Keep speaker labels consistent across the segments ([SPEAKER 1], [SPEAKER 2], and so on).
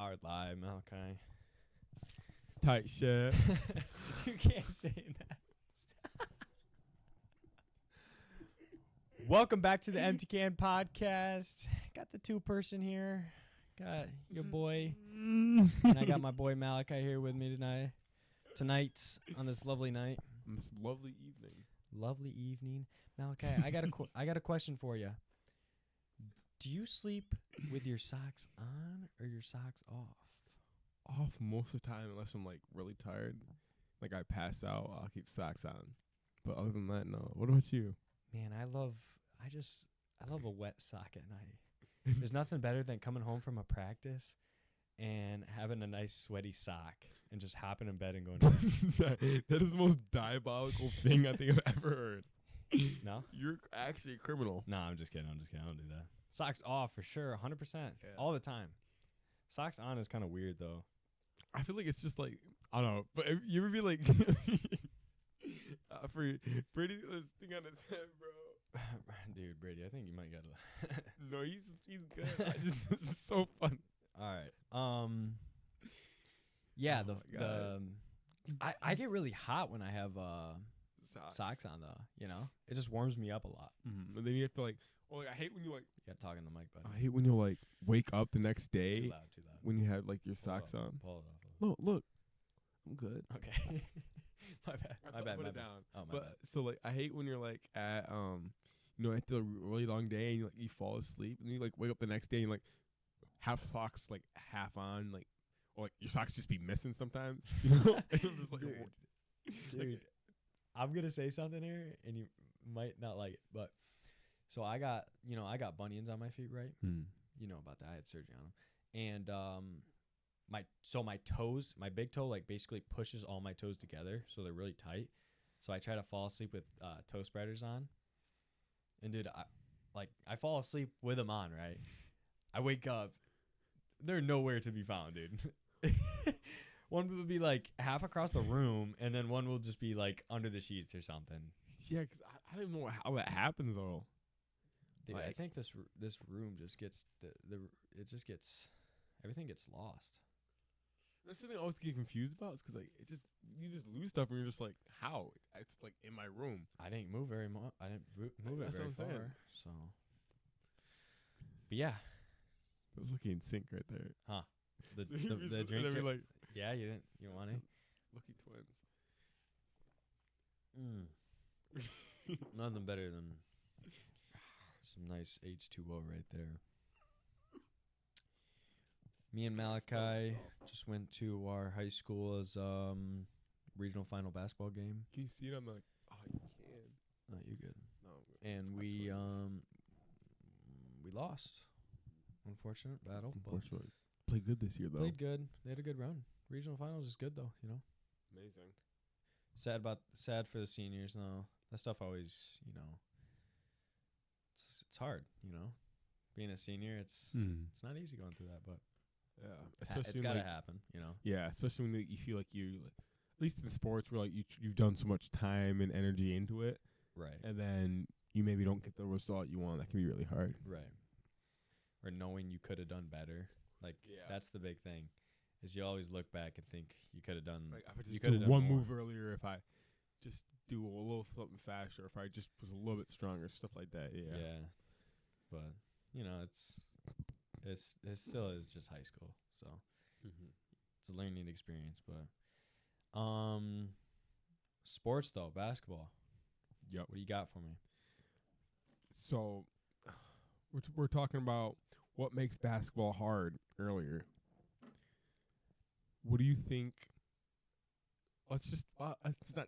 [SPEAKER 1] hard lie, Malachi.
[SPEAKER 2] Tight shit.
[SPEAKER 1] You can't say that. Welcome back to the Empty Can Podcast. Got the two-person here. Got your boy, and I got my boy Malachi here with me tonight on this lovely night.
[SPEAKER 2] This lovely evening.
[SPEAKER 1] Lovely evening, Malachi. I got a question for you. Do you sleep with your socks on or your socks off?
[SPEAKER 2] Off most of the time, unless I'm like really tired. Like I pass out, I'll keep socks on. But other than that, no. What about you?
[SPEAKER 1] Man, I love a wet sock at night. There's nothing better than coming home from a practice and having a nice sweaty sock and just hopping in bed and going.
[SPEAKER 2] That is the most diabolical thing I think I've ever heard.
[SPEAKER 1] No?
[SPEAKER 2] You're actually a criminal.
[SPEAKER 1] No, I'm just kidding. I don't do that. Socks off for sure, 100%, all the time. Socks on is kind of weird though.
[SPEAKER 2] I feel like it's just like, I don't know, but you ever be like, for Brady's got this thing on his head, bro.
[SPEAKER 1] Dude, Brady, I think you might gotta.
[SPEAKER 2] No, he's good. This is so fun.
[SPEAKER 1] All right. Yeah, I get really hot when I have socks on though. You know, it just warms me up a lot.
[SPEAKER 2] Mm-hmm. And then you have to like, I hate when you like.
[SPEAKER 1] You gotta talk in the mic, buddy.
[SPEAKER 2] I hate when you like wake up the next day.
[SPEAKER 1] Too loud.
[SPEAKER 2] When you have like your socks on.
[SPEAKER 1] Pull it off.
[SPEAKER 2] No, look, I'm good.
[SPEAKER 1] Okay. My bad.
[SPEAKER 2] Put it down.
[SPEAKER 1] Oh, my bad.
[SPEAKER 2] So like, I hate when you're like at after a really long day and you fall asleep and you like wake up the next day and like have socks like half on, like, or like your socks just be missing sometimes. You know, just, like,
[SPEAKER 1] dude, I'm gonna say something here and you might not like it, but so I got bunions on my feet, right? You know about that. I had surgery on them, and my toes, my big toe, like basically pushes all my toes together, so they're really tight. So I try to fall asleep with toe spreaders on, and dude, I fall asleep with them on, right? I wake up, they're nowhere to be found, dude. One will be like half across the room, and then one will just be like under the sheets or something.
[SPEAKER 2] Yeah, because I don't even know how that happens though.
[SPEAKER 1] Dude, I think this room just gets everything gets lost.
[SPEAKER 2] That's the thing I always get confused about is because like you just lose stuff and you're just like, how? It's like in my room.
[SPEAKER 1] I didn't move very much. I didn't move it very far.
[SPEAKER 2] Saying.
[SPEAKER 1] So, but yeah,
[SPEAKER 2] it was looking in sync right there.
[SPEAKER 1] Huh? The drink.
[SPEAKER 2] Like,
[SPEAKER 1] yeah, you want it?
[SPEAKER 2] Lucky twins.
[SPEAKER 1] Nothing better than some nice H2O right there. Me and Malachi just went to our high school's regional final basketball game.
[SPEAKER 2] Can you see it? I'm like, oh, you can.
[SPEAKER 1] No, you're good.
[SPEAKER 2] No,
[SPEAKER 1] and we lost. Unfortunate battle.
[SPEAKER 2] Unfortunately. Played good this year though.
[SPEAKER 1] Played good. They had a good run. Regional finals is good though, you know.
[SPEAKER 2] Amazing.
[SPEAKER 1] Sad for the seniors though. That stuff always, you know. It's hard, you know. Being a senior, it's not easy going through that, but
[SPEAKER 2] yeah,
[SPEAKER 1] especially it's got to happen, you know.
[SPEAKER 2] Yeah, especially when you feel like at least in sports where like you've done so much time and energy into it,
[SPEAKER 1] right?
[SPEAKER 2] And then you maybe don't get the result you want. That can be really hard,
[SPEAKER 1] right? Or knowing you could have done better, that's the big thing, is you always look back and think you could have done.
[SPEAKER 2] Like, if I just do one move earlier, if I just do a little something faster, if I just was a little bit stronger, stuff like that. Yeah.
[SPEAKER 1] Yeah, but you know it still is just high school, so it's a learning experience. But sports though, basketball.
[SPEAKER 2] Yep.
[SPEAKER 1] What do you got for me?
[SPEAKER 2] So we're talking about what makes basketball hard earlier. What do you think? Let's not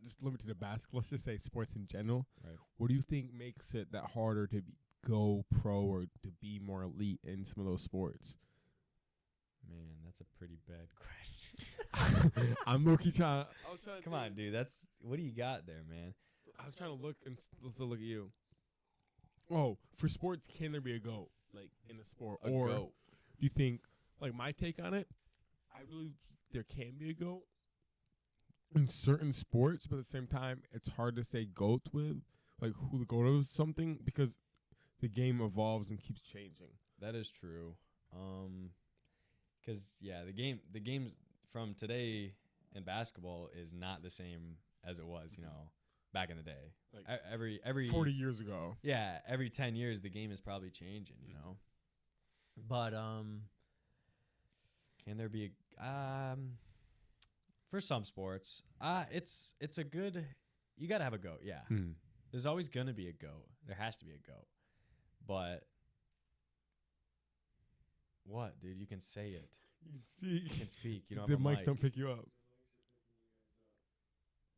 [SPEAKER 2] just limited to basketball. Let's just say sports in general.
[SPEAKER 1] Right.
[SPEAKER 2] What do you think makes it that harder to go pro or to be more elite in some of those sports?
[SPEAKER 1] Man, that's a pretty bad question.
[SPEAKER 2] I'm low-key trying.
[SPEAKER 1] Come on, dude. What do you got there, man?
[SPEAKER 2] I was trying to look and let's look at you. Oh, for sports, can there be a GOAT like in a sport?
[SPEAKER 1] A GOAT.
[SPEAKER 2] Do you think, like my take on it, I believe there can be a GOAT in certain sports, but at the same time, it's hard to say GOAT with like who the GOAT of something because the game evolves and keeps changing.
[SPEAKER 1] That is true. Because Because the games from today in basketball is not the same as it was, back in the day.
[SPEAKER 2] Like
[SPEAKER 1] Every
[SPEAKER 2] 40 years ago.
[SPEAKER 1] Yeah, every 10 years the game is probably changing, But can there be for some sports, it's a good, you got to have a goat, yeah. There's always going to be a goat. There has to be a goat. But what, dude? You can say it.
[SPEAKER 2] You can speak.
[SPEAKER 1] You don't
[SPEAKER 2] The
[SPEAKER 1] have a
[SPEAKER 2] mics
[SPEAKER 1] mic.
[SPEAKER 2] don't pick you up.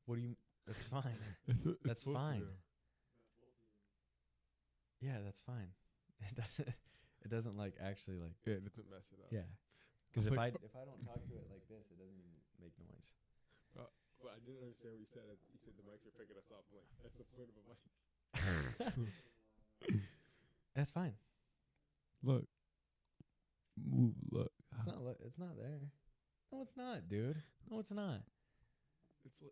[SPEAKER 1] What do you? That's fine. That's fine. Yeah, that's fine. It doesn't like actually like.
[SPEAKER 2] Yeah, it doesn't mess it up.
[SPEAKER 1] Yeah. Because if
[SPEAKER 2] like,
[SPEAKER 1] I don't talk to it like this, it doesn't even make noise.
[SPEAKER 2] But I didn't understand what you said. You said the mics are picking us up. I'm like, that's the point of a mic.
[SPEAKER 1] That's fine.
[SPEAKER 2] Look. Move. Look.
[SPEAKER 1] It's not. It's not there. No, it's not, dude. No, it's not.
[SPEAKER 2] It's.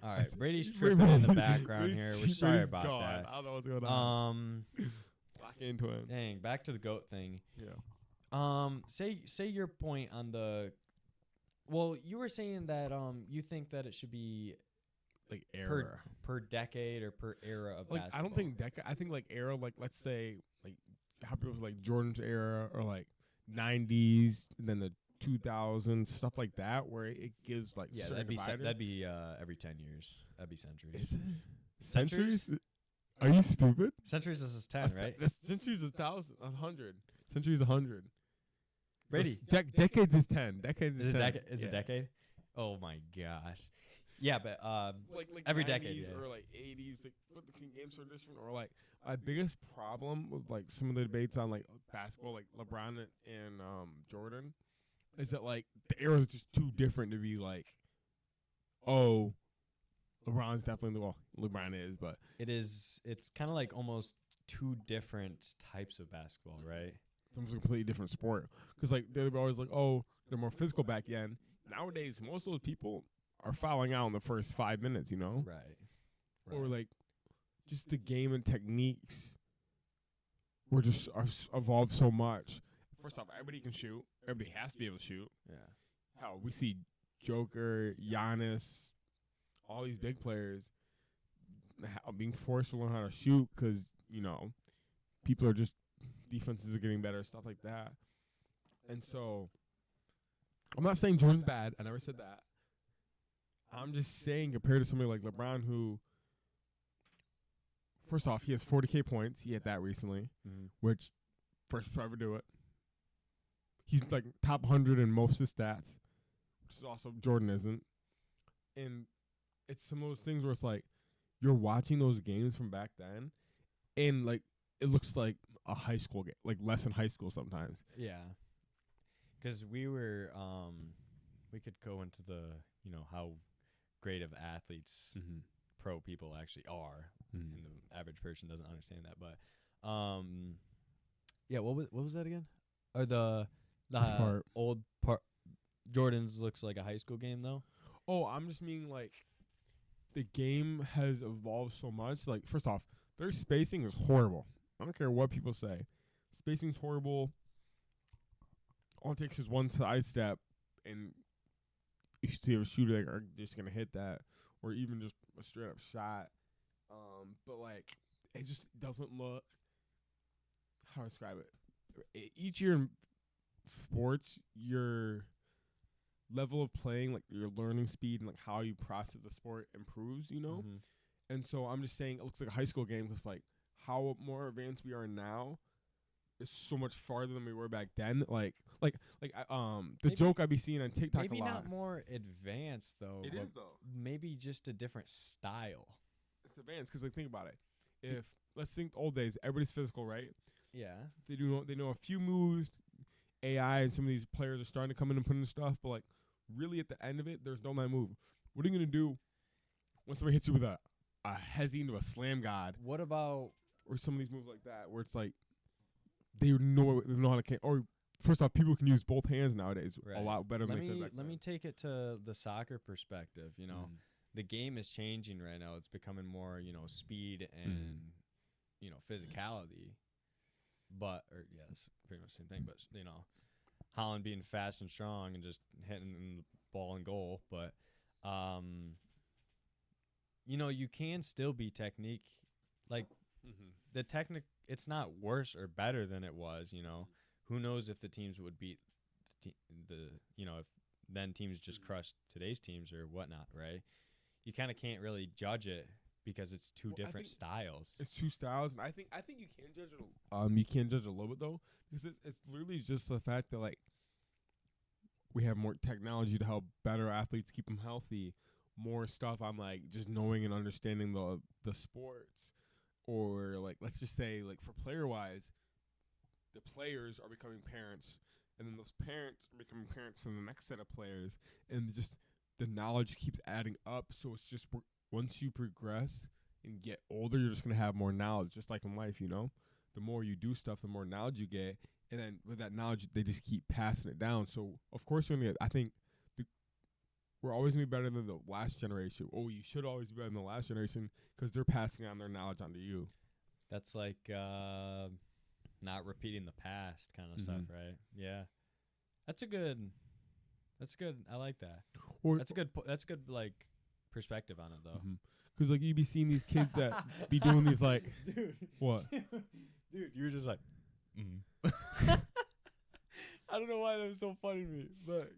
[SPEAKER 1] All right, Brady's tripping in the background here. We're sorry about
[SPEAKER 2] gone.
[SPEAKER 1] that.
[SPEAKER 2] I don't know what's going on. Back into it.
[SPEAKER 1] Dang, back to the GOAT thing.
[SPEAKER 2] Yeah.
[SPEAKER 1] Say your point on the. Well, you were saying that you think that it should be
[SPEAKER 2] like era
[SPEAKER 1] per decade or per era of
[SPEAKER 2] like
[SPEAKER 1] basketball.
[SPEAKER 2] I don't think decade. I think like era, like let's say like how people like Jordan's era or like 90s and then the 2000s, stuff like that, where it gives like
[SPEAKER 1] that'd be every 10 years. That'd be centuries.
[SPEAKER 2] Centuries? Are you stupid?
[SPEAKER 1] Centuries is 10, right?
[SPEAKER 2] Centuries is 100. Centuries 100.
[SPEAKER 1] Brady.
[SPEAKER 2] Decades is 10. Decades is 10.
[SPEAKER 1] Is a decade? Oh my gosh. Yeah, but
[SPEAKER 2] like
[SPEAKER 1] every
[SPEAKER 2] 90s
[SPEAKER 1] decade
[SPEAKER 2] or like 80s, like what the games are different, or like my biggest problem with like some of the debates on like basketball, like LeBron and Jordan, is that like the era is just too different to be like, oh, LeBron's definitely LeBron is, but
[SPEAKER 1] it is. It's kind of like almost two different types of basketball, right?
[SPEAKER 2] It's almost a completely different sport. Because like they were always like, oh, they're more physical back then. Nowadays, most of those people are fouling out in the first 5 minutes,
[SPEAKER 1] Right.
[SPEAKER 2] Or like just the game and techniques were just evolved so much. First off, everybody can shoot. Everybody has to be able to shoot.
[SPEAKER 1] Yeah.
[SPEAKER 2] Hell, we see Joker, Giannis, all these big players being forced to learn how to shoot because, people are just, defenses are getting better, stuff like that. And so, I'm not saying Jordan's bad. I never said that. I'm just saying compared to somebody like LeBron who, first off, he has 40K points. He had that recently, which first to ever do it. He's like top 100 in most of his stats, which is also Jordan isn't. And it's some of those things where it's like you're watching those games from back then, and like it looks like a high school game, like less than high school sometimes.
[SPEAKER 1] Yeah, because we were we could go into the how great of athletes pro people actually are, and the average person doesn't understand that. But yeah, what was that again? Or the old part. Jordan's looks like a high school game though.
[SPEAKER 2] Oh, I'm just meaning like the game has evolved so much. Like first off, their spacing is horrible. I don't care what people say. Spacing's horrible. All it takes is one side step, and if you see a shooter, they are just gonna hit that, or even just a straight up shot. But like, it just doesn't look. How do I describe it? Each year in sports, your level of playing, like your learning speed and like how you process the sport improves. And so I'm just saying it looks like a high school game because like how more advanced we are now is so much farther than we were back then. The joke I be seeing on TikTok
[SPEAKER 1] maybe
[SPEAKER 2] a lot.
[SPEAKER 1] Not more advanced though.
[SPEAKER 2] It is though.
[SPEAKER 1] Maybe just a different style.
[SPEAKER 2] It's advanced because like think about it. If let's think old days, everybody's physical, right?
[SPEAKER 1] Yeah.
[SPEAKER 2] They know a few moves. AI and some of these players are starting to come in and put in stuff, but like really at the end of it, there's no my move. What are you gonna do when somebody hits you with a hezzy into a slam god?
[SPEAKER 1] What about
[SPEAKER 2] or some of these moves like that where it's like they know how to or first off, people can use both hands nowadays a lot better than they could back then.
[SPEAKER 1] Let me take it to the soccer perspective. The game is changing right now. It's becoming more, speed and physicality. But it's pretty much the same thing. But Holland being fast and strong and just hitting the ball and goal. But, you can still be technique. Like, the technique, it's not worse or better than it was, Who knows if the teams would beat if then teams just crushed today's teams or whatnot, right? You kind of can't really judge it because it's two different styles.
[SPEAKER 2] It's two styles, and I think you can judge it. You can judge a little bit though, because it's literally just the fact that like we have more technology to help better athletes keep them healthy, more stuff on like just knowing and understanding the sports, or like let's just say like for player wise, the players are becoming parents, and then those parents are becoming parents for the next set of players, and just the knowledge keeps adding up. So it's just once you progress and get older, you're just going to have more knowledge, just like in life, The more you do stuff, the more knowledge you get. And then with that knowledge, they just keep passing it down. So, of course, I think we're always going to be better than the last generation. Oh, you should always be better than the last generation because they're passing on their knowledge onto you.
[SPEAKER 1] That's like not repeating the past kind of stuff, right? Yeah. That's good. I like that. That's good like perspective on it though.
[SPEAKER 2] Because like you be seeing these kids that be doing these like
[SPEAKER 1] dude.
[SPEAKER 2] What?
[SPEAKER 1] Dude, you were just like I don't know why that was so funny to me, but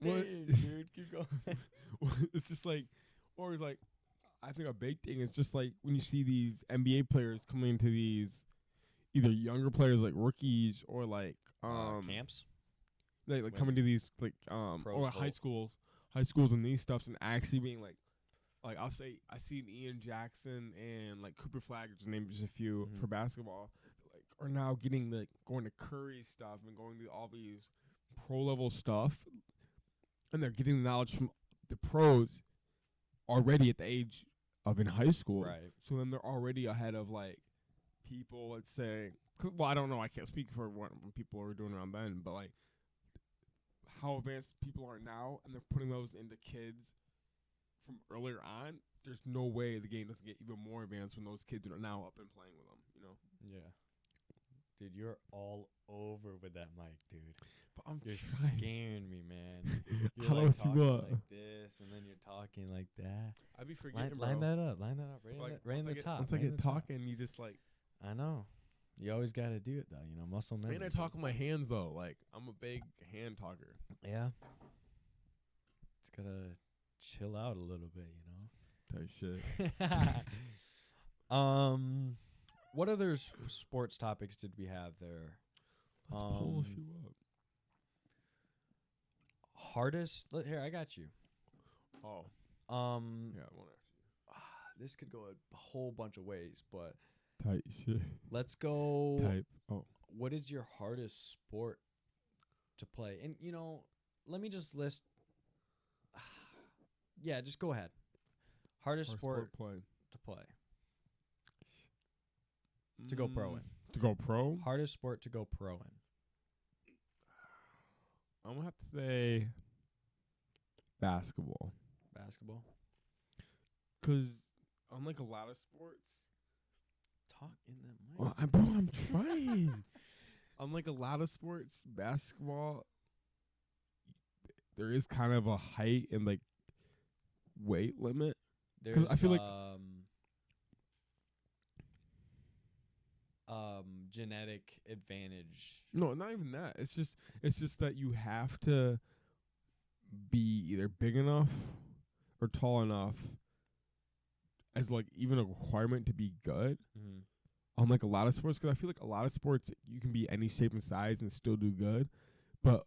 [SPEAKER 1] dude, keep going.
[SPEAKER 2] It's just like, or like, I think a big thing is just like when you see these NBA players coming into these either younger players like rookies or like
[SPEAKER 1] camps.
[SPEAKER 2] Like coming to these like or high schools and these stuffs and actually being like I'll say I seen Ian Jackson and like Cooper Flagg, to name just a few for basketball, like are now getting like going to Curry stuff and going to all these pro level stuff, and they're getting the knowledge from the pros already at the age of in high school.
[SPEAKER 1] Right.
[SPEAKER 2] So then they're already ahead of like people. Let's say, well, I don't know. I can't speak for when people are doing around then, but like how advanced people are now, and they're putting those into kids from earlier on. There's no way the game doesn't get even more advanced when those kids are now up and playing with them.
[SPEAKER 1] Yeah. Dude, you're all over with that mic, dude.
[SPEAKER 2] But
[SPEAKER 1] you're scaring me, man. You're
[SPEAKER 2] How
[SPEAKER 1] like talking like this, and then you're talking like that.
[SPEAKER 2] I'd be forgetting,
[SPEAKER 1] line that up. Right in the top.
[SPEAKER 2] Once I get talking, you just like.
[SPEAKER 1] I know. You always got to do it, though. Muscle memory.
[SPEAKER 2] And I talk with my hands, though. Like, I'm a big hand talker.
[SPEAKER 1] Yeah. It's got to chill out a little bit,
[SPEAKER 2] Type shit.
[SPEAKER 1] What other sports topics did we have there?
[SPEAKER 2] Let's pull a few up.
[SPEAKER 1] Hardest. Here, I got you.
[SPEAKER 2] Oh. Yeah, I want to.
[SPEAKER 1] This could go a whole bunch of ways, but
[SPEAKER 2] tight shit.
[SPEAKER 1] Let's go.
[SPEAKER 2] Type. Oh.
[SPEAKER 1] What is your hardest sport to play? And let me just list. Yeah, just go ahead. Hardest sport to play. To go pro in.
[SPEAKER 2] To go pro?
[SPEAKER 1] Hardest sport to go pro in.
[SPEAKER 2] I'm going to have to say basketball.
[SPEAKER 1] Basketball?
[SPEAKER 2] Because unlike a lot of sports.
[SPEAKER 1] Talk in that mic.
[SPEAKER 2] Bro, I'm trying. Unlike a lot of sports, basketball, there is kind of a height and like weight limit.
[SPEAKER 1] There's
[SPEAKER 2] I feel like
[SPEAKER 1] genetic advantage.
[SPEAKER 2] No, not even that. It's just that you have to be either big enough or tall enough as like even a requirement to be good. Unlike a lot of sports, because I feel like a lot of sports you can be any shape and size and still do good, but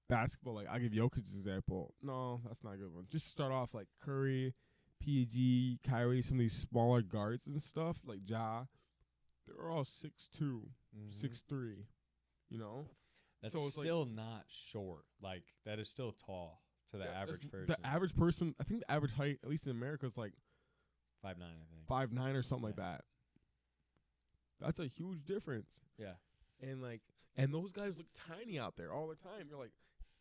[SPEAKER 2] basketball, like I'll give Jokic's example. No, that's not a good one. Just start off like Curry, PG, Kyrie, some of these smaller guards and stuff like Ja. They're all 6'2", 6'3",
[SPEAKER 1] That's so still like not short. Like that is still tall to the average person.
[SPEAKER 2] The average person, I think the average height, at least in America, is like
[SPEAKER 1] 5'9", I think.
[SPEAKER 2] 5'9" or something like that. That's a huge difference.
[SPEAKER 1] Yeah.
[SPEAKER 2] And those guys look tiny out there all the time. You're like,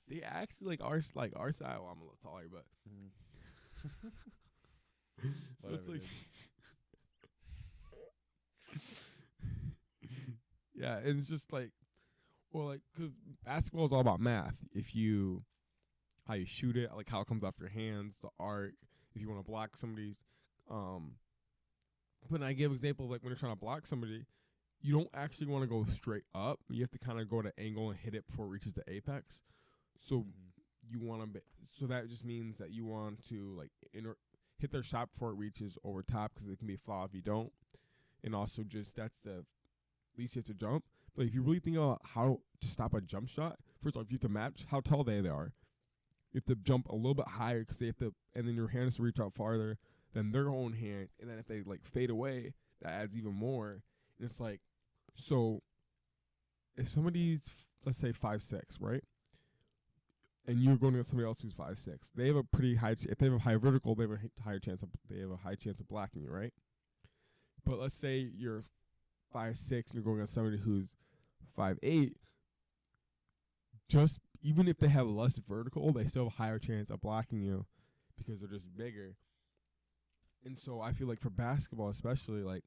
[SPEAKER 2] they actually like our size. Well, I'm a little taller, but so it's like yeah, and it's just like Or like, because basketball is all about math. How you shoot it, like how it comes off your hands, the arc. If you want to block somebody's, when I give example, like when you're trying to block somebody, you don't actually want to go straight up. You have to kind of go at an angle and hit it before it reaches the apex. So you want to, so that just means that you want to like hit their shot before it reaches over top, because it can be a foul if you don't. And also just that's the least you have to jump. But if you really think about how to stop a jump shot, first off, you have to match how tall they are. You have to jump a little bit higher because they have to, and then your hand has to reach out farther than their own hand. And then if they like fade away, that adds even more. And it's like, so if somebody's, let's say 5'6", right? And you're going against somebody else who's 5'6", they have a pretty high. If they have a high vertical, they have a higher chance. They have a high chance of blocking you, right? But let's say you're 5'6" and you're going against somebody who's 5'8". Just even if they have less vertical, they still have a higher chance of blocking you because they're just bigger. And so I feel like for basketball, especially, like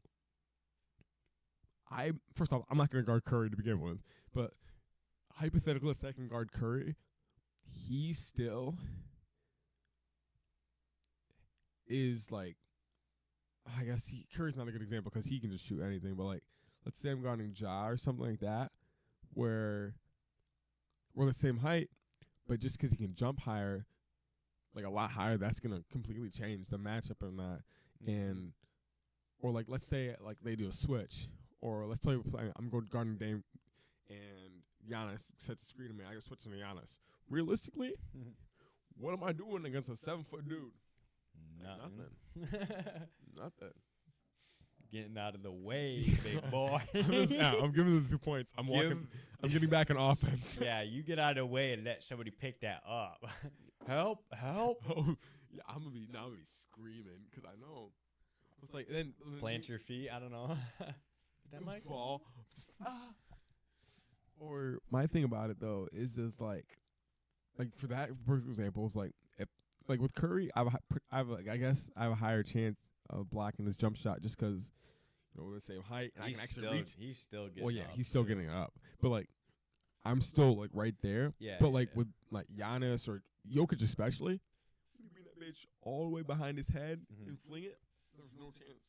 [SPEAKER 2] first off, I'm not going to guard Curry to begin with, but hypothetically, if I can guard Curry, he still is like, I guess Curry's not a good example because he can just shoot anything. But like, let's say I'm guarding Ja or something like that, where we're the same height, but just because he can jump higher, like a lot higher, that's gonna completely change the matchup on that. And or like let's say like they do a switch, or let's play. I'm going guarding Dame, and Giannis sets a screen to me. I get switching to Giannis. Realistically, what am I doing against a 7-foot dude?
[SPEAKER 1] Nothing.
[SPEAKER 2] Nothing.
[SPEAKER 1] Getting out of the way, big boy.
[SPEAKER 2] I'm giving them the 2 points. I'm getting back on offense.
[SPEAKER 1] Yeah, you get out of the way and let somebody pick that up. Help!
[SPEAKER 2] Oh, yeah, I'm gonna be screaming because I know. It's like then
[SPEAKER 1] plant your feet. I don't know. That might
[SPEAKER 2] fall. Just, Or my thing about it though is just like for that, for example, it's like if like with Curry, I guess I have a higher chance of blocking this jump shot just because we're the same height and I can actually reach.
[SPEAKER 1] He's still getting.
[SPEAKER 2] Well, yeah,
[SPEAKER 1] up,
[SPEAKER 2] he's still getting up, but like I'm still like right there.
[SPEAKER 1] Yeah.
[SPEAKER 2] But like with like Giannis or Jokic especially, you bring that bitch all the way behind his head and fling it. There's no chance.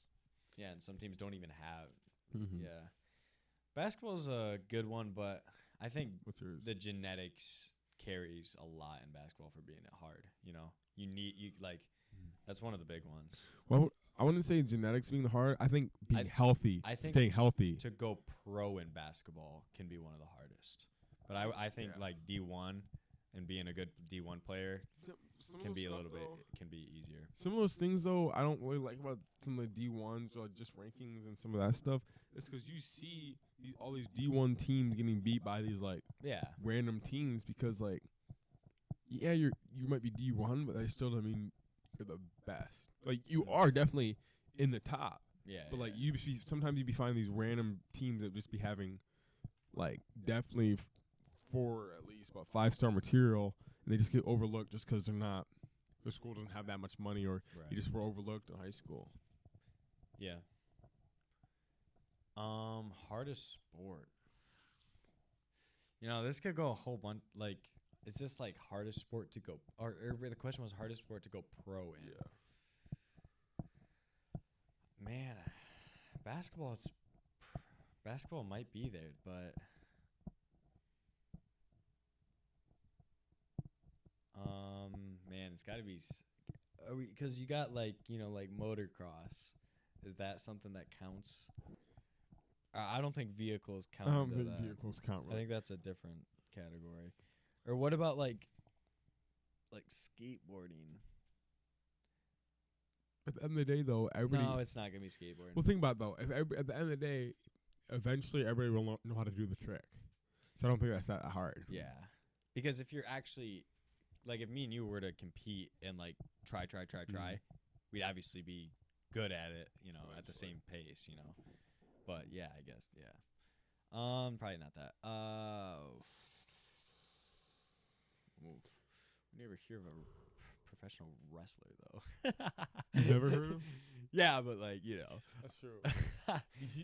[SPEAKER 1] Yeah, and some teams don't even have. Yeah. Basketball's a good one, but I think the genetics carries a lot in basketball for being hard. That's one of the big ones.
[SPEAKER 2] Well, I wouldn't say genetics being hard. I think healthy, staying healthy.
[SPEAKER 1] To go pro in basketball can be one of the hardest. But I think like D1 and being a good D1 player can be can be easier.
[SPEAKER 2] Some of those things though, I don't really like about some of the D1s or just rankings and some of that stuff. It's because you see all these D1 teams getting beat by these like random teams because like you might be D1, but that still doesn't mean you're the best. Like you are definitely in the top.
[SPEAKER 1] Yeah.
[SPEAKER 2] But like sometimes you'd be finding these random teams that just be having like definitely for at least about 5-star material, and they just get overlooked just because their school doesn't have that much money, or you just were overlooked in high school.
[SPEAKER 1] Yeah. Hardest sport. This could go a whole bunch. Like, is this like hardest sport to go, or the question was hardest sport to go pro in?
[SPEAKER 2] Yeah.
[SPEAKER 1] Man, basketball might be there, but man, it's got to be because you got like motocross. Is that something that counts? I don't think vehicles count.
[SPEAKER 2] I don't think vehicles count. Right?
[SPEAKER 1] I think that's a different category. Or what about like skateboarding?
[SPEAKER 2] At the end of the day, though, everybody.
[SPEAKER 1] No, it's not gonna be skateboarding.
[SPEAKER 2] Well, think about it, though. At the end of the day, eventually everybody will know how to do the trick. So I don't think that's that hard.
[SPEAKER 1] Yeah, because if you're actually like, if me and you were to compete and like try, we'd obviously be good at it, at the same pace, But yeah, I guess probably not that. We never hear of a professional wrestler though.
[SPEAKER 2] You never heard of?
[SPEAKER 1] Yeah, but like
[SPEAKER 2] That's true.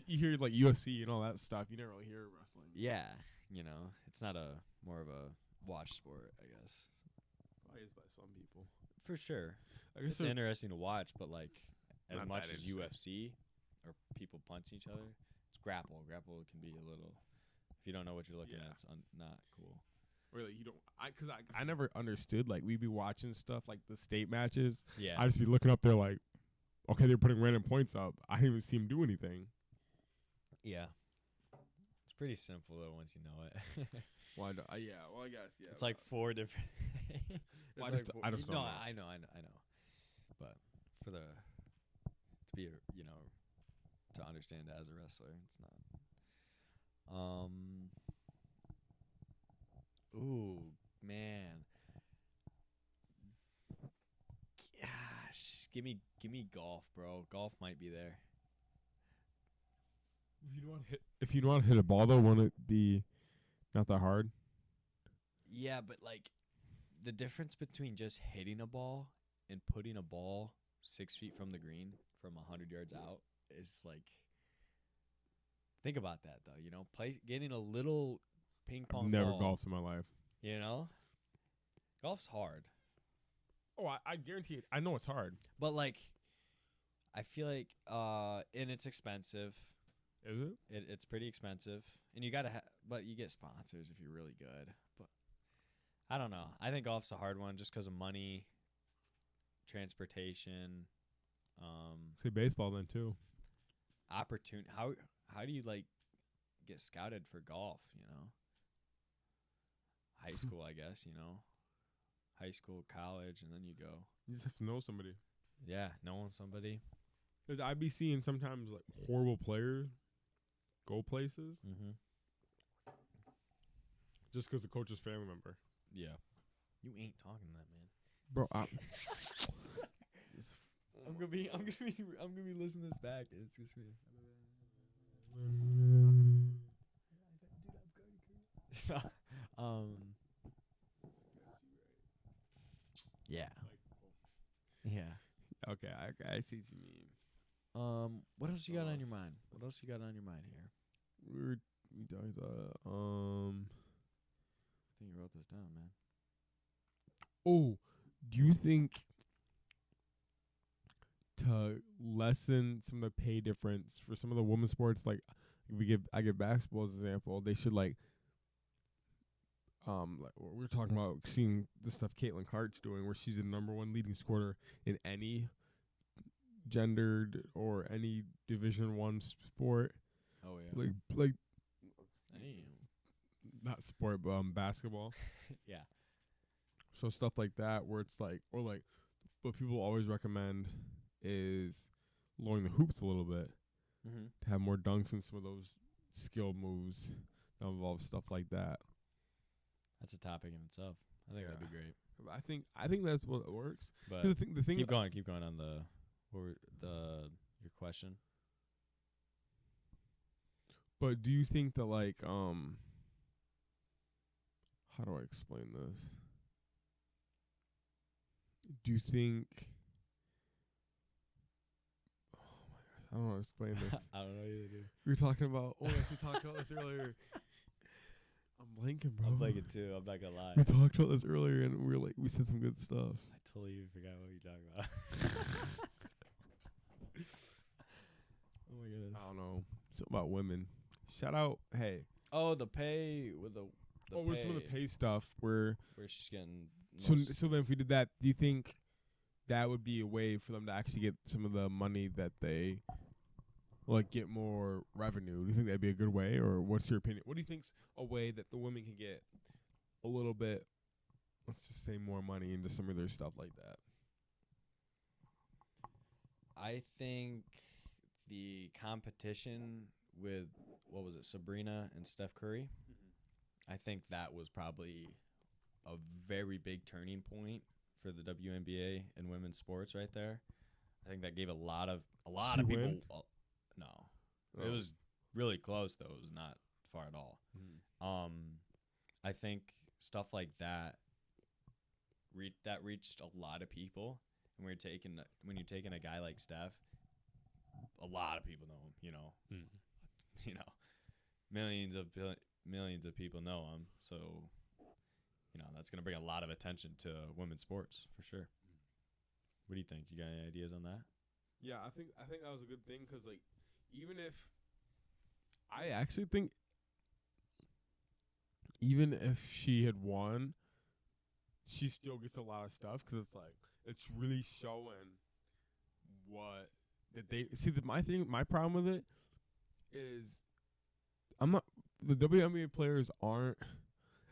[SPEAKER 2] you hear like UFC and all that stuff. You never really hear wrestling.
[SPEAKER 1] Yeah, it's not a more of a watch sport, I guess.
[SPEAKER 2] Probably is by some people.
[SPEAKER 1] For sure.
[SPEAKER 2] I guess
[SPEAKER 1] It's interesting to watch, but like as
[SPEAKER 2] Not
[SPEAKER 1] much
[SPEAKER 2] that
[SPEAKER 1] as UFC or people punch each other, it's grapple. Grapple can be a little. If you don't know what you're looking at, it's not cool.
[SPEAKER 2] Really, you don't. Because I never understood. Like we'd be watching stuff like the state matches.
[SPEAKER 1] Yeah.
[SPEAKER 2] I'd just be looking up there like, okay, they're putting random points up. I didn't even see them do anything.
[SPEAKER 1] Yeah. It's pretty simple though once you know it.
[SPEAKER 2] Well, I guess
[SPEAKER 1] It's like 4 different.
[SPEAKER 2] Well,
[SPEAKER 1] It's
[SPEAKER 2] I just don't know.
[SPEAKER 1] I know. But for to be to understand it as a wrestler, it's not. Ooh, man. Gosh, give me golf, bro. Golf might be there.
[SPEAKER 2] If you know how to hit a ball though, won't it be not that hard?
[SPEAKER 1] Yeah, but like the difference between just hitting a ball and putting a ball 6 feet from the green from 100 yards out is like. Think about that though. Getting a little ping pong.
[SPEAKER 2] Never
[SPEAKER 1] ball,
[SPEAKER 2] golfed in my life.
[SPEAKER 1] Golf's hard.
[SPEAKER 2] Oh, I guarantee it. I know it's hard.
[SPEAKER 1] But like, I feel like, and it's expensive.
[SPEAKER 2] Is it?
[SPEAKER 1] It's pretty expensive, and but you get sponsors if you're really good. But I don't know. I think golf's a hard one just because of money, transportation.
[SPEAKER 2] Say baseball then too.
[SPEAKER 1] Opportunity. How do you like get scouted for golf? High school, I guess. High school, college, and then you go.
[SPEAKER 2] You just have to know somebody.
[SPEAKER 1] Yeah, knowing somebody.
[SPEAKER 2] Because I be seeing sometimes like horrible players go places just because the coach's family member.
[SPEAKER 1] Yeah, you ain't talking to that man,
[SPEAKER 2] bro.
[SPEAKER 1] I'm gonna be listening to this back. It's just me. Yeah. Yeah.
[SPEAKER 2] Okay, I see what you mean.
[SPEAKER 1] What else you got on your mind? What else you got on your mind here?
[SPEAKER 2] We talked about
[SPEAKER 1] I think you wrote this down, man.
[SPEAKER 2] Oh, do you think to lessen some of the pay difference for some of the women's sports, like I give basketball as an example, they should like we're talking about seeing the stuff Caitlin Clark's doing, where she's the #1 leading scorer in any gendered or any Division I sport.
[SPEAKER 1] Oh yeah.
[SPEAKER 2] Like
[SPEAKER 1] Damn.
[SPEAKER 2] Not sport, but basketball.
[SPEAKER 1] Yeah.
[SPEAKER 2] So stuff like that, where it's like, or like, what people always recommend is lowering the hoops a little bit to have more dunks and some of those skill moves that involve stuff like that.
[SPEAKER 1] That's a topic in itself. I think that'd be great.
[SPEAKER 2] I think that's what it works.
[SPEAKER 1] But
[SPEAKER 2] the thing
[SPEAKER 1] keep going on your question.
[SPEAKER 2] But do you think that like how do I explain this? Do you think? Oh my gosh, I don't know how to explain this.
[SPEAKER 1] I don't know either, dude.
[SPEAKER 2] We were talking about. Oh, yes, we talked about this earlier. I'm blanking, bro.
[SPEAKER 1] I'm blanking too. I'm not gonna lie.
[SPEAKER 2] We talked about this earlier, and we said some good stuff.
[SPEAKER 1] I totally forgot what you're talking about. Oh my goodness.
[SPEAKER 2] I don't know. Something about women. Shout out. Hey.
[SPEAKER 1] Oh, the pay with the.
[SPEAKER 2] With some of the pay stuff where
[SPEAKER 1] she's getting.
[SPEAKER 2] So then, if we did that, do you think that would be a way for them to actually get some of the money that they like get more revenue? Do you think that'd be a good way, or what's your opinion? What do you think's a way that the women can get a little bit, let's just say, more money into some of their stuff like that?
[SPEAKER 1] I think the competition with Sabrina and Steph Curry. I think that was probably a very big turning point for the WNBA and women's sports right there. I think that gave a lot of people. No, It was really close though. It was not far at all. I think stuff like that reached a lot of people. And when you're taking a guy like Steph, a lot of people know him. Millions of millions of people know him. So, that's going to bring a lot of attention to women's sports for sure. What do you think? You got any ideas on that?
[SPEAKER 2] Yeah, I think that was a good thing because, like, even if I actually think even if she had won, she still gets a lot of stuff because it's like it's really showing what that they see. My problem with it is the WNBA players aren't.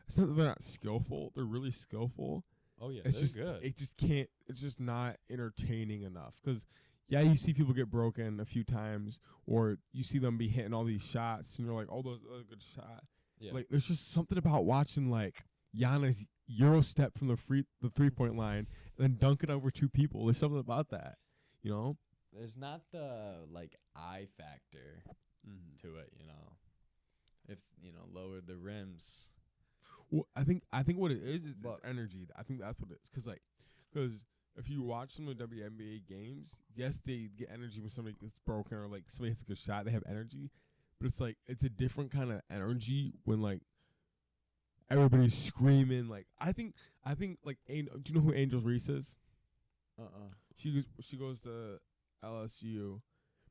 [SPEAKER 2] It's not that they're not skillful; they're really skillful.
[SPEAKER 1] Oh yeah,
[SPEAKER 2] It's just
[SPEAKER 1] good.
[SPEAKER 2] It just can't. It's just not entertaining enough because. Yeah, you see people get broken a few times, or you see them be hitting all these shots, and you're like, "Oh, those are a good shot."
[SPEAKER 1] Yeah.
[SPEAKER 2] Like, there's just something about watching like Giannis Euro step from the 3-point line and then dunk it over two people. There's something about that, you know.
[SPEAKER 1] There's not the like I factor to it, If lower the rims.
[SPEAKER 2] Well, I think what it is it's energy. I think that's what it is, because if you watch some of the WNBA games, yes, they get energy when somebody gets broken or like somebody hits a good shot. They have energy, but it's like it's a different kind of energy when like everybody's screaming. Like I think like do you know who Angel Reese is? She goes to LSU,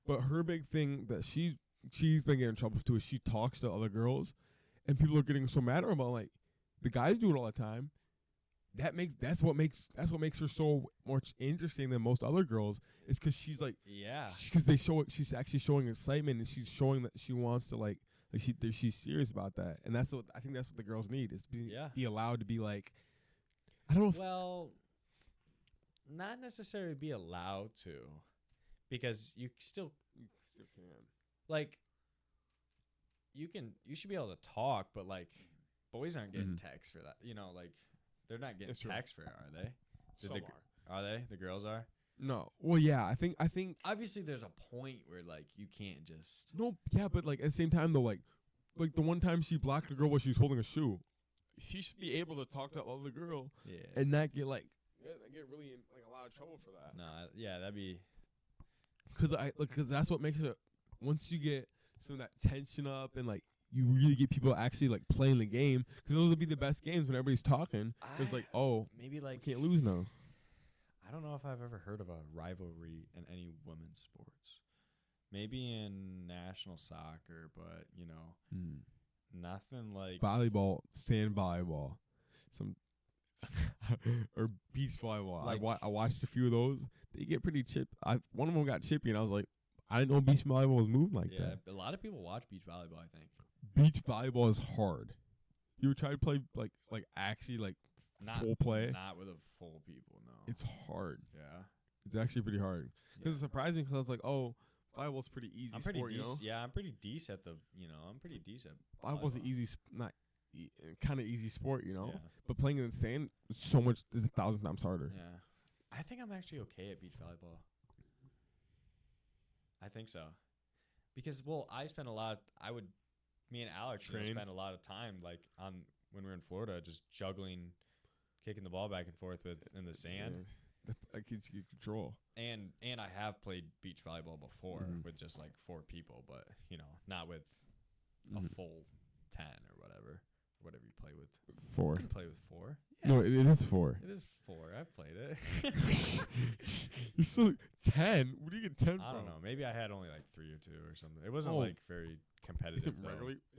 [SPEAKER 2] but her big thing that she's been getting in trouble for too is she talks to other girls, and people are getting so mad at her about like the guys do it all the time. That's what makes her so much interesting than most other girls. Is because she's like because they show it. She's actually showing excitement and she's showing that she wants to like she's serious about that. And that's what I think that's what the girls need is to be allowed to be like I don't know.
[SPEAKER 1] Well, not necessarily be allowed to, because you still
[SPEAKER 2] can
[SPEAKER 1] like you should be able to talk, but like boys aren't getting texts for that. Like. They're not getting taxed for it, are they? Are they? The girls are?
[SPEAKER 2] No. Well, yeah. I think.
[SPEAKER 1] Obviously, there's a point where like you can't just.
[SPEAKER 2] No. Yeah, but like at the same time though, like the one time she blocked a girl while she was holding a shoe, she should be able to talk to the other girl.
[SPEAKER 1] Yeah.
[SPEAKER 2] And not get like get really in like a lot of trouble for that.
[SPEAKER 1] Nah. Yeah, that'd be.
[SPEAKER 2] Because that's what makes it. Once you get some of that tension up and like. You really get people actually like playing the game because those would be the best games when everybody's talking. It's like, oh,
[SPEAKER 1] maybe like
[SPEAKER 2] can't lose now.
[SPEAKER 1] I don't know if I've ever heard of a rivalry in any women's sports. Maybe in national soccer, but nothing like
[SPEAKER 2] volleyball, sand volleyball, some or beach volleyball. Like, I watched a few of those. They get pretty chip. One of them got chippy, and I was like, I didn't know beach volleyball was moving like that.
[SPEAKER 1] Yeah, a lot of people watch beach volleyball, I think.
[SPEAKER 2] Beach volleyball is hard. You ever try to play like actually like full play?
[SPEAKER 1] Not with a full people, no.
[SPEAKER 2] It's hard.
[SPEAKER 1] Yeah.
[SPEAKER 2] It's actually pretty hard. Because it's surprising because I was like, oh, volleyball's pretty easy sport, you know?
[SPEAKER 1] Yeah, I'm pretty decent at I'm pretty decent.
[SPEAKER 2] Volleyball's an easy, kind of easy sport, you know?
[SPEAKER 1] Yeah.
[SPEAKER 2] But playing in the sand is 1,000 times harder.
[SPEAKER 1] Yeah. I think I'm actually okay at beach volleyball. I think so. Because, me and Alex spend a lot of time like when we were in Florida just juggling, kicking the ball back and forth in the sand.
[SPEAKER 2] Yeah. That keeps you control.
[SPEAKER 1] And I have played beach volleyball before with just like 4 people, but not with a full 10 or whatever you play with.
[SPEAKER 2] 4.
[SPEAKER 1] You can play with 4. Yeah.
[SPEAKER 2] No, it is 4.
[SPEAKER 1] It is 4. I've played it.
[SPEAKER 2] You're still 10. Where do you get 10 from?
[SPEAKER 1] I don't know. Maybe I had only like 3 or 2 or something. It wasn't like very competitive.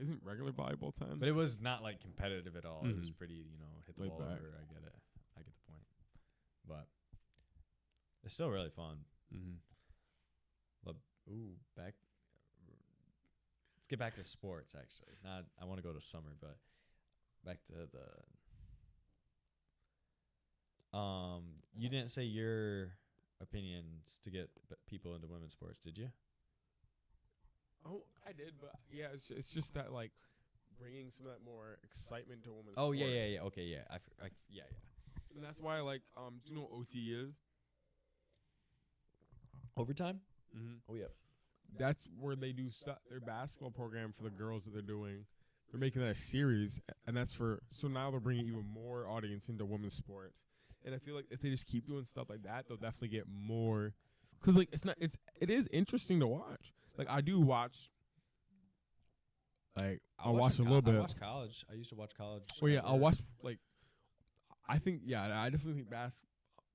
[SPEAKER 2] Isn't regular volleyball 10?
[SPEAKER 1] But it was not like competitive at all. It was pretty, hit the
[SPEAKER 2] Laid
[SPEAKER 1] ball
[SPEAKER 2] back.
[SPEAKER 1] over. I get it. I get the point. But it's still really fun. Back. Let's get back to sports. Actually, I want to go to summer, but back to the. You didn't say your opinions to get people into women's sports, did you?
[SPEAKER 2] Oh, I did, but yeah, it's just that like bringing some of that more excitement to women's.
[SPEAKER 1] Oh
[SPEAKER 2] sports.
[SPEAKER 1] yeah. Okay, yeah. Yeah.
[SPEAKER 2] And that's why do you know what OT is?
[SPEAKER 1] Overtime?
[SPEAKER 2] Mm-hmm.
[SPEAKER 1] Oh yeah.
[SPEAKER 2] That's where they do their basketball program for the girls that they're doing. They're making that a series, and that's so now they're bringing even more audience into women's sports. And I feel like if they just keep doing stuff like that, they'll definitely get more. Because like it is interesting to watch. Like I do watch Like I'll watch a little bit.
[SPEAKER 1] I watch college. I used to watch college.
[SPEAKER 2] Oh yeah, I'll watch like. I think I definitely think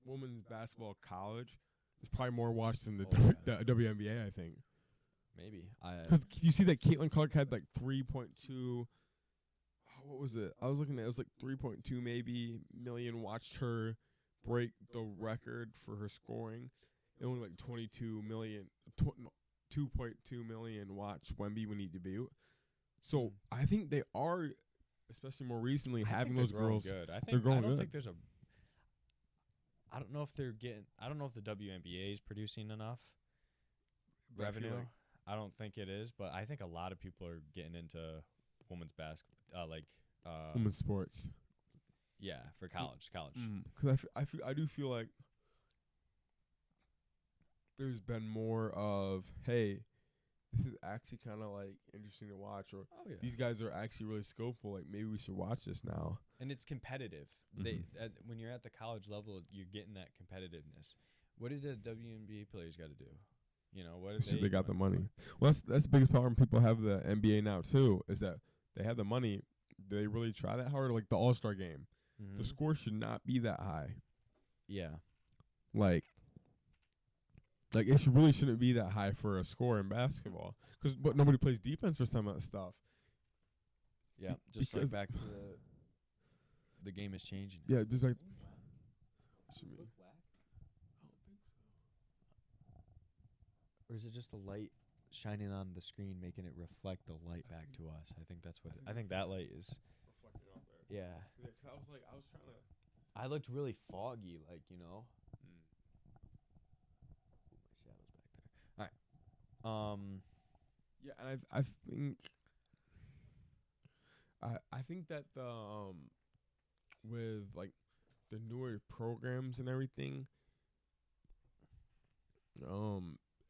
[SPEAKER 2] women's basketball college is probably more watched than the WNBA. I think.
[SPEAKER 1] Maybe
[SPEAKER 2] because you see that Caitlin Clark had like 3.2. What was it? I was looking at it was like 3.2 maybe million watched her break the record for her scoring. And only like 22 million, 2.2 million watched Wemby when he debuted. So I think they are, especially more recently, having those girls.
[SPEAKER 1] Good.
[SPEAKER 2] They're growing
[SPEAKER 1] I don't
[SPEAKER 2] good.
[SPEAKER 1] think there's a. I don't know if they're getting. I don't know if the WNBA is producing enough revenue. I don't think it is, but I think a lot of people are getting into women's basketball,
[SPEAKER 2] women's sports.
[SPEAKER 1] Yeah, for college.
[SPEAKER 2] Because I do feel like there's been more of, hey, this is actually kind of like interesting to watch, or these guys are actually really skillful. Like maybe we should watch this now.
[SPEAKER 1] And it's competitive. When you're at the college level, you're getting that competitiveness. What did the WNBA players got to do? You know, what
[SPEAKER 2] they got the money. Well, that's the biggest problem people have the NBA now too, is that they have the money. Do they really try that hard? Like the All-Star game, the score should not be that high.
[SPEAKER 1] Yeah.
[SPEAKER 2] Like it really shouldn't be that high for a score in basketball, but nobody plays defense for some of that stuff.
[SPEAKER 1] Yeah, just like back to the game is changing.
[SPEAKER 2] Yeah, just like.
[SPEAKER 1] Or is it just the light shining on the screen, making it reflect the light back to us? I think that's what. I think that light is
[SPEAKER 2] reflecting off there.
[SPEAKER 1] Yeah.
[SPEAKER 2] Because I was trying to.
[SPEAKER 1] I looked really foggy, like you know. My shadow's back there. All right.
[SPEAKER 2] Yeah, and I think. I think that the with like the newer programs and everything,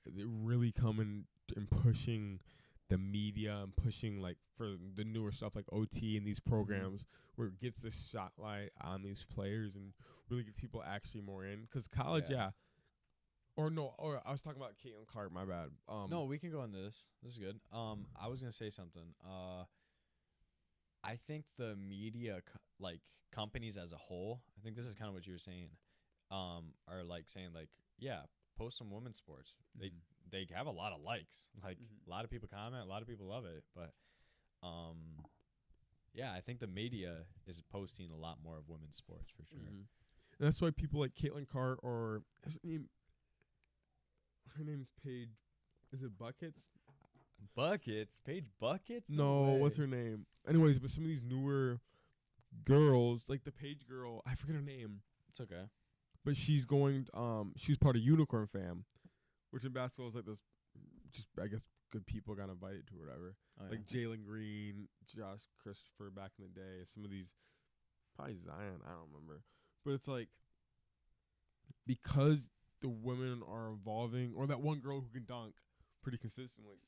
[SPEAKER 2] they're really coming and pushing the media and pushing like for the newer stuff like OT and these programs where it gets the spotlight on these players and really gets people actually more in. Because college, or I was talking about Caitlin Clark. My bad.
[SPEAKER 1] No, we can go into this. This is good. I was gonna say something. I think the media, companies as a whole, I think this is kind of what you were saying, are like saying like, yeah, post some women's sports. They have a lot of likes. Like a lot of people comment, a lot of people love it. But, yeah, I think the media is posting a lot more of women's sports for sure.
[SPEAKER 2] And that's why people like Caitlin Clark or her name is Paige. Is it Buckets?
[SPEAKER 1] Paige Buckets?
[SPEAKER 2] No, what's her name? Anyways, but some of these newer girls, like the Paige girl, I forget her name.
[SPEAKER 1] It's okay.
[SPEAKER 2] But she's going, she's part of Unicorn Fam, which in basketball is like this, just, I guess, good people got invited to or whatever. Like Jalen Green, Josh Christopher back in the day, some of these, probably Zion, I don't remember. But it's like, because the women are evolving, or that one girl who can dunk pretty consistently,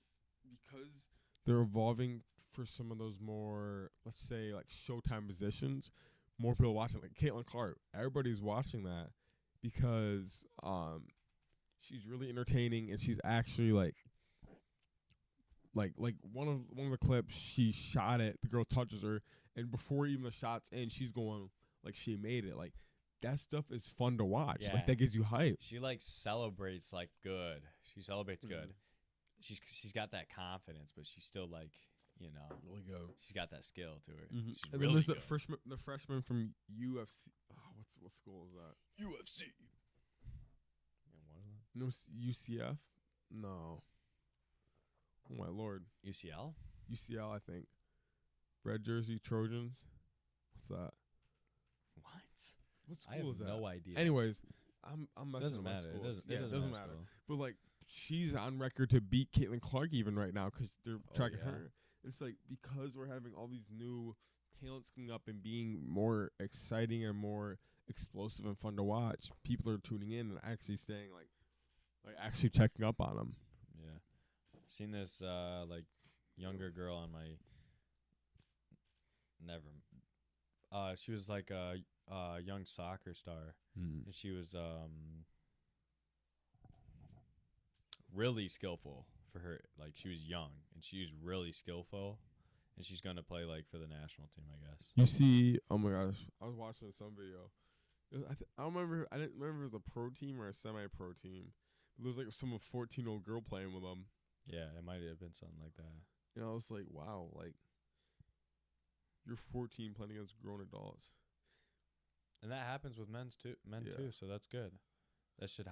[SPEAKER 2] because they're evolving for some of those more, let's say, like Showtime positions, more people watching. Like Caitlin Clark, everybody's watching that because she's really entertaining and she's actually like one of the clips, she shot it, the girl touches her, and before even the shot's in, she's going like she made it. Like that stuff is fun to watch.
[SPEAKER 1] Yeah.
[SPEAKER 2] Like that gives you hype.
[SPEAKER 1] She like celebrates like good. She celebrates good. She's got that confidence, but she's still like, you know,
[SPEAKER 2] really good.
[SPEAKER 1] She's got that skill to her.
[SPEAKER 2] And
[SPEAKER 1] really
[SPEAKER 2] then there's the freshman from UFC. Oh, what school is that?
[SPEAKER 1] UFC.
[SPEAKER 2] No, UCF. No. Oh my lord.
[SPEAKER 1] UCL.
[SPEAKER 2] UCL, I think. Red jersey Trojans. What's that? What school is that?
[SPEAKER 1] I have no idea.
[SPEAKER 2] Anyways, I'm messing
[SPEAKER 1] doesn't
[SPEAKER 2] with
[SPEAKER 1] matter.
[SPEAKER 2] It doesn't matter.
[SPEAKER 1] School.
[SPEAKER 2] But like, she's on record to beat Caitlin Clark even right now because they're tracking her. It's like because we're having all these new talents coming up and being more exciting and more explosive and fun to watch, people are tuning in and actually staying like actually checking up on them.
[SPEAKER 1] Yeah, seen this like younger girl on my she was like a young soccer star, and she was really skillful for her. Like she was young and she was really skillful, and she's gonna play like for the national team, I guess.
[SPEAKER 2] You see, oh my gosh, I was watching some video. I don't remember. I didn't remember if it was a pro team or a semi-pro team. There was like some 14-year-old girl playing with them.
[SPEAKER 1] Yeah, it might have been something like that.
[SPEAKER 2] And I was like, wow, like you're 14 playing against grown adults.
[SPEAKER 1] And that happens with men too, so that's good. They should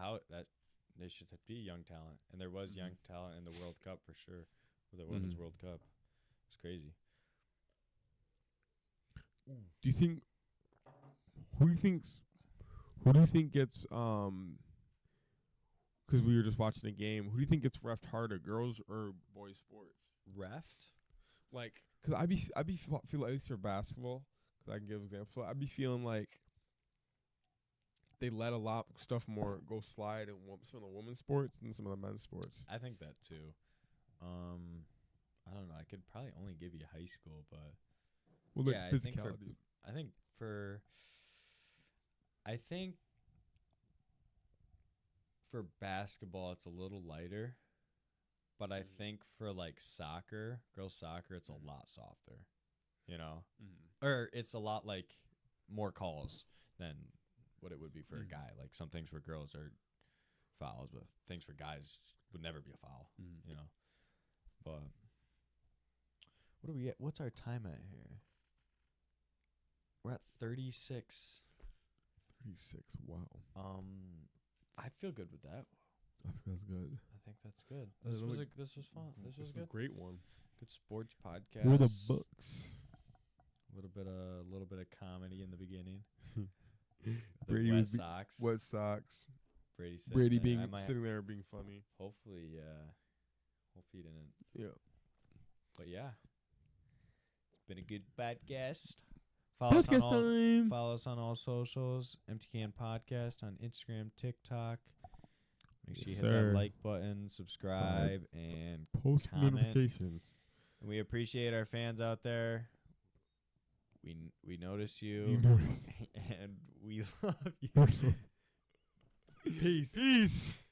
[SPEAKER 1] be young talent. And there was young talent in the World Cup for sure. With the Women's World Cup. It's crazy.
[SPEAKER 2] Do you think who do you think gets because we were just watching a game, who do you think gets reffed harder, girls or boys sports?
[SPEAKER 1] Reffed?
[SPEAKER 2] Like, cause I feel at least for basketball, cause I can give an example. I'd be feeling like they let a lot of stuff more go slide in some of the women's sports than some of the men's sports.
[SPEAKER 1] I think that too. I don't know. I could probably only give you high school, but
[SPEAKER 2] yeah, physicality.
[SPEAKER 1] I think for basketball it's a little lighter, but I think for like girls soccer, it's a lot softer, you know, or it's a lot like more calls than what it would be for a guy. Like some things for girls are fouls, but things for guys would never be a foul, you know. But what are we at? What's our time at here? We're at 36.
[SPEAKER 2] 36. Wow.
[SPEAKER 1] I feel good with that.
[SPEAKER 2] I think that's good.
[SPEAKER 1] I think that's good. This was fun. This was good.
[SPEAKER 2] A great one.
[SPEAKER 1] Good sports podcast.
[SPEAKER 2] For the books.
[SPEAKER 1] A little bit of comedy in the beginning.
[SPEAKER 2] Brady
[SPEAKER 1] wet socks.
[SPEAKER 2] Wet socks.
[SPEAKER 1] Brady
[SPEAKER 2] being sitting there being funny.
[SPEAKER 1] Hopefully he didn't.
[SPEAKER 2] Yeah.
[SPEAKER 1] But yeah, it's been a good podcast. Follow us on all socials. Empty Can Podcast on Instagram, TikTok. Make sure you hit that like button, subscribe, and
[SPEAKER 2] post
[SPEAKER 1] comment.
[SPEAKER 2] Notifications.
[SPEAKER 1] And we appreciate our fans out there. We notice you. And we love you.
[SPEAKER 2] Peace.